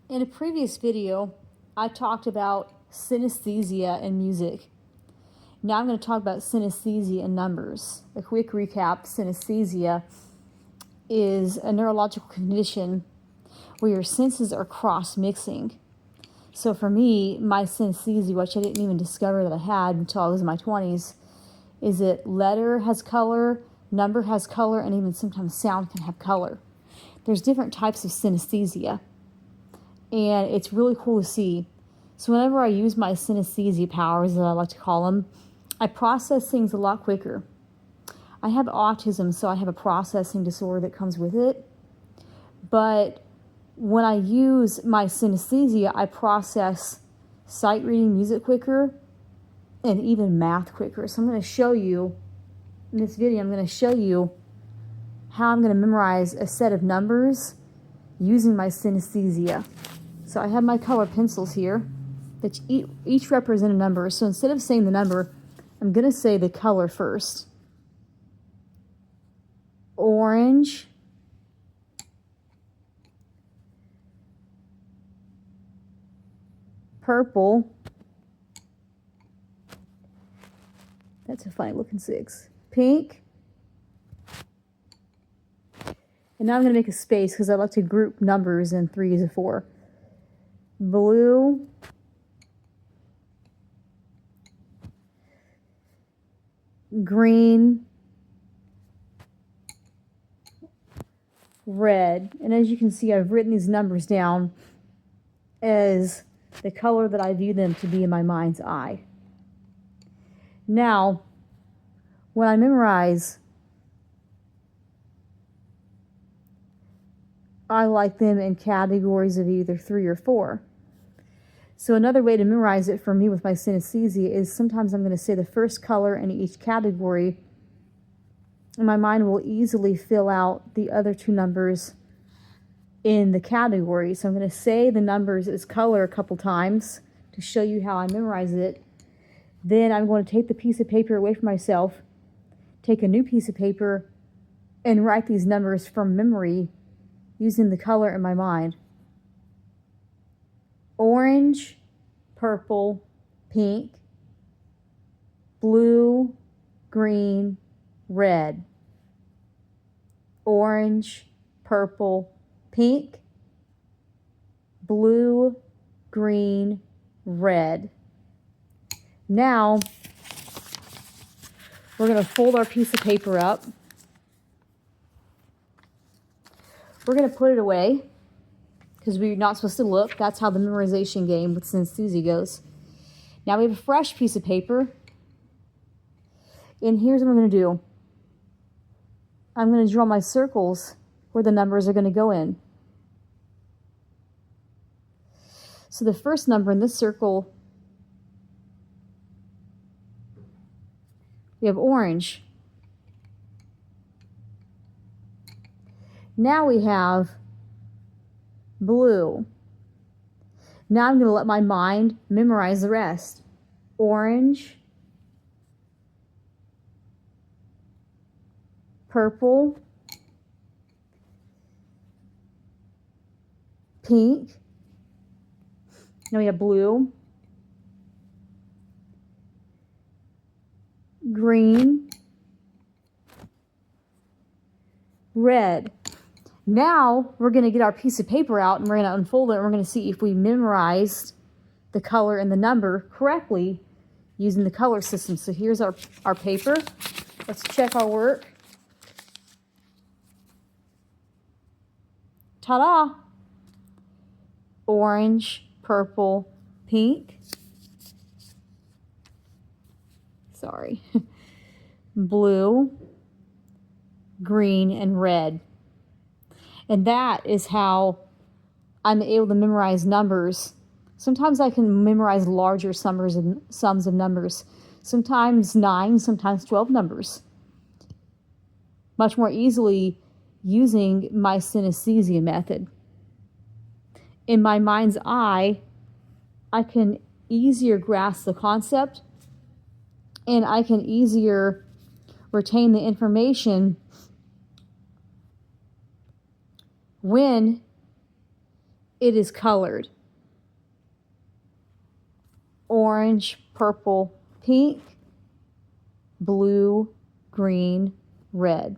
In a previous video, I talked about synesthesia in music. Now I'm going to talk about synesthesia in numbers. A quick recap: synesthesia is a neurological condition where your senses are cross-mixing. So for me, my synesthesia, which I didn't even discover that I had until I was in my 20s, is that letter has color, number has color, and even sometimes sound can have color. There's different types of synesthesia, and it's really cool to see. So whenever I use my synesthesia powers, as I like to call them, I process things a lot quicker. I have autism, so I have a processing disorder that comes with it. But when I use my synesthesia, I process sight reading music quicker and even math quicker. So I'm going to show you, in this video, I'm going to show you how I'm going to memorize a set of numbers using my synesthesia. So I have my color pencils here that each represent a number. So instead of saying the number, I'm going to say the color first. Orange, purple, that's a funny looking 6, pink, and now I'm going to make a space because I like to group numbers in 3s and 4. Blue, green, red. And as you can see, I've written these numbers down as the color that I view them to be in my mind's eye. Now, when I memorize, I like them in categories of either 3 or 4. So another way to memorize it for me with my synesthesia is sometimes I'm going to say the first color in each category, and my mind will easily fill out the other 2 numbers in the category. So I'm going to say the numbers as color a couple times to show you how I memorize it. Then I'm going to take the piece of paper away from myself, take a new piece of paper, and write these numbers from memory using the color in my mind. Orange, purple, pink, blue, green, red. Orange, purple, pink, blue, green, red. Now, we're going to fold our piece of paper up. We're going to put it away because we're not supposed to look. That's how the memorization game with synesthesia goes. Now we have a fresh piece of paper. And here's what I'm going to do. I'm going to draw my circles where the numbers are going to go in. So the first number in this circle, we have orange. Now we have blue. Now I'm going to let my mind memorize the rest. Orange, purple, pink. Now we have blue, green, red. Now we're going to get our piece of paper out and we're going to unfold it and we're going to see if we memorized the color and the number correctly using the color system. So here's our paper. Let's check our work. Ta-da! Orange, purple, pink. Sorry. Blue, green, and red. And that is how I'm able to memorize numbers. Sometimes I can memorize larger sums of numbers. Sometimes 9, sometimes 12 numbers. Much more easily using my synesthesia method. In my mind's eye, I can easier grasp the concept and I can easier retain the information when it is colored. Orange, purple, pink, blue, green, red.